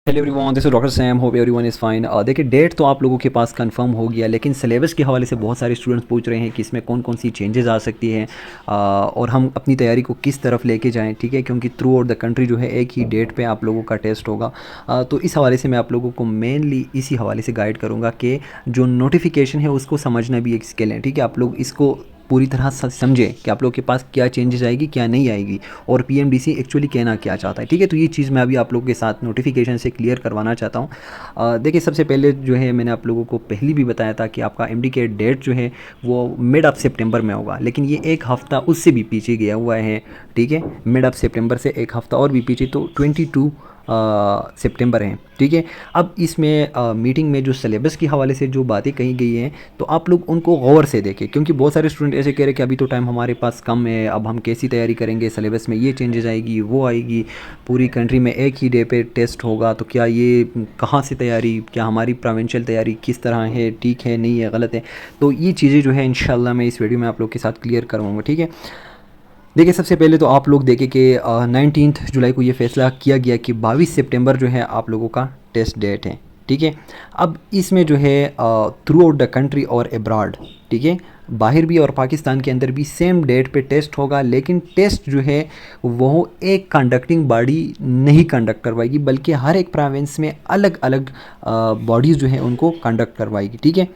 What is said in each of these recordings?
Hello everyone, this is doctor Sam, hope everyone is fine. देखिए, date तो आप लोगों के पास कंफर्म हो गया, लेकिन सिलेबस के हवाले से बहुत सारे स्टूडेंट्स पूछ रहे हैं कि इसमें कौन कौन सी चेंजेस आ सकती हैं और हम अपनी तैयारी को किस तरफ लेके जाएं। ठीक है, क्योंकि थ्रू आउट द कंट्री जो है एक ही डेट पे आप लोगों का टेस्ट होगा। तो इस हवाले से मैं आप लोगों को मेनली इसी हवाले से गाइड करूँगा कि जो नोटिफिकेशन है उसको समझना भी एक स्किल है। ठीक है, आप लोग इसको पूरी तरह समझें कि आप लोग के पास क्या चेंजेस आएगी, क्या नहीं आएगी, और पीएमडीसी एक्चुअली कहना क्या चाहता है। ठीक है, तो ये चीज़ मैं अभी आप लोगों के साथ नोटिफिकेशन से क्लियर करवाना चाहता हूँ। देखिए, सबसे पहले जो है मैंने आप लोगों को पहले भी बताया था कि आपका एमडी के डेट जो है वो मिड ऑफ सितंबर में होगा, लेकिन ये एक हफ़्ता उससे भी पीछे गया हुआ है। ठीक है, मिड ऑफ सितंबर से एक हफ़्ता और भी पीछे, तो 22 सितंबर हैं। ठीक है, अब इसमें मीटिंग में जो सिलेबस के हवाले से जो बातें कही गई हैं, तो आप लोग उनको गौर से देखें, क्योंकि बहुत सारे स्टूडेंट ऐसे कह रहे हैं कि अभी तो टाइम हमारे पास कम है, अब हम कैसी तैयारी करेंगे, सिलेबस में ये चेंजेस आएगी, वो आएगी, पूरी कंट्री में एक ही डे पे टेस्ट होगा, तो क्या ये कहाँ से तैयारी, क्या हमारी प्रोविंशियल तैयारी किस तरह है, ठीक है, नहीं है, गलत है। तो ये चीज़ें जो है इंशाल्लाह मैं इस वीडियो में आप लोग के साथ क्लियर करवाऊँगा। ठीक है, देखिए, सबसे पहले तो आप लोग देखें कि 19 जुलाई को ये फ़ैसला किया गया कि 22 सितंबर जो है आप लोगों का टेस्ट डेट है। ठीक है, अब इसमें जो है थ्रू आउट द कंट्री और अब्रॉड, ठीक है, बाहर भी और पाकिस्तान के अंदर भी सेम डेट पे टेस्ट होगा, लेकिन टेस्ट जो है वो एक कंडक्टिंग बॉडी नहीं कंडक्ट करवाएगी, बल्कि हर एक प्रोविंस में अलग अलग बॉडीज़ जो है उनको कंडक्ट करवाएगी। ठीक है,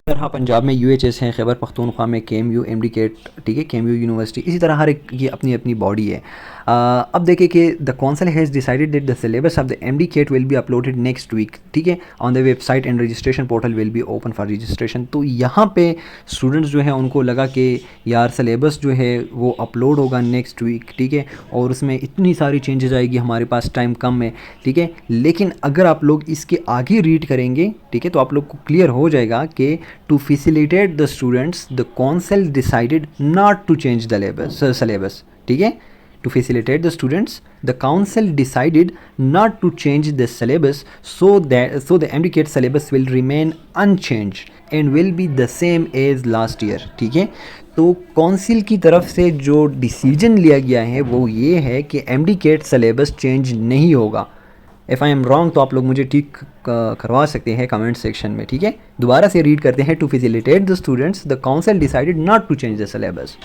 तरह पंजाब में यूएचएस है, खैबर पख्तूनख्वा में केएमयू एमडीकेट, ठीक है, केएमयू यूनिवर्सिटी, इसी तरह हर एक की अपनी अपनी बॉडी है। अब देखिए कि the council has decided that the syllabus of the MDCAT will be uploaded next week. ठीक है, on the website and registration portal will be open for registration. तो यहाँ पे स्टूडेंट्स जो है उनको लगा कि यार सिलेबस जो है वो अपलोड होगा नेक्स्ट वीक। ठीक है, और उसमें इतनी सारी चेंजेस आएगी, हमारे पास टाइम कम है। ठीक है, लेकिन अगर आप लोग इसके आगे रीड करेंगे, ठीक है, तो आप लोग को क्लियर हो जाएगा कि to facilitate the students, the council decided not to change the syllabus. ठीक है, to facilitate the students, the council decided not to change the syllabus, so the MDCAT syllabus will remain unchanged and will be the same as last year. ठीक है, तो council की तरफ से जो decision लिया गया है वो ये है कि MDCAT सिलेबस चेंज नहीं होगा। इफ़ आई एम रॉन्ग तो आप लोग मुझे ठीक करवा सकते हैं कमेंट सेक्शन में। ठीक है, दोबारा से रीड करते हैं। To facilitate the students, the council decided not to change the syllabus.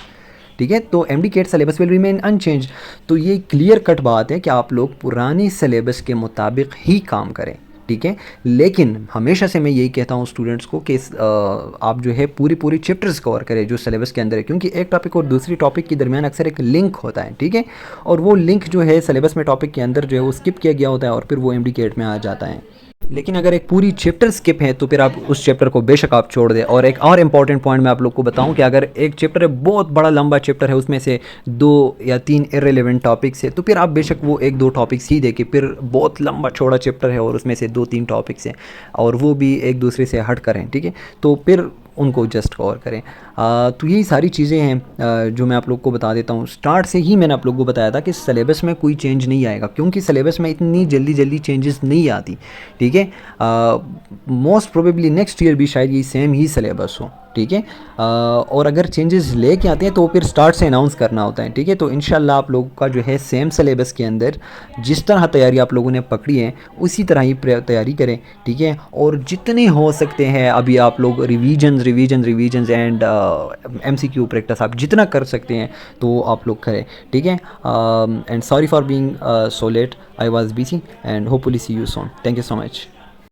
ठीक है, तो MDCAT syllabus will remain unchange. तो ये क्लियर कट बात है कि आप लोग पुरानी सिलेबस के मुताबिक ही काम करें। ठीक है, लेकिन हमेशा से मैं यही कहता हूँ स्टूडेंट्स को कि आप जो है पूरी चैप्टर्स कवर करें जो सिलेबस के अंदर है, क्योंकि एक टॉपिक और दूसरी टॉपिक के दरमियान अक्सर एक लिंक होता है। ठीक है, और वो लिंक जो है सिलेबस में टॉपिक के अंदर जो है वो स्किप किया गया होता है और फिर वो एमडीकेट में आ जाता है। लेकिन अगर एक पूरी चैप्टर स्किप है तो फिर आप उस चैप्टर को बेशक आप छोड़ दें। और एक और इम्पॉर्टेंट पॉइंट मैं आप लोग को बताऊं कि अगर एक चैप्टर है, बहुत बड़ा लंबा चैप्टर है, उसमें से 2 या 3 इररिलेवेंट टॉपिक्स है, तो फिर आप बेशक वो 1-2 टॉपिक्स ही दें। कि फिर बहुत लंबा चौड़ा चैप्टर है और उसमें से 2-3 टॉपिक्स हैं और वो भी एक दूसरे से हट कर हैं, ठीक है, तो फिर उनको जस्ट कवर करें। तो यही सारी चीज़ें हैं जो मैं आप लोग को बता देता हूँ। स्टार्ट से ही मैंने आप लोग को बताया था कि सिलेबस में कोई चेंज नहीं आएगा, क्योंकि सिलेबस में इतनी जल्दी चेंजेस नहीं आती। ठीक है, मोस्ट प्रोबेबली नेक्स्ट ईयर भी शायद ये सेम ही सिलेबस हो। ठीक है, और अगर चेंजेस लेके आते हैं तो फिर स्टार्ट से अनाउंस करना होता है। ठीक है, तो इंशाल्लाह आप लोगों का जो है सेम सिलेबस के अंदर जिस तरह तैयारी आप लोगों ने पकड़ी है उसी तरह ही तैयारी करें। ठीक है, और जितने हो सकते हैं अभी आप लोग रिवीजन एंड MCQ प्रैक्टिस आप जितना कर सकते हैं तो आप लोग करें। ठीक है, and sorry for being so late, I was busy and hopefully see you soon. Thank you so much.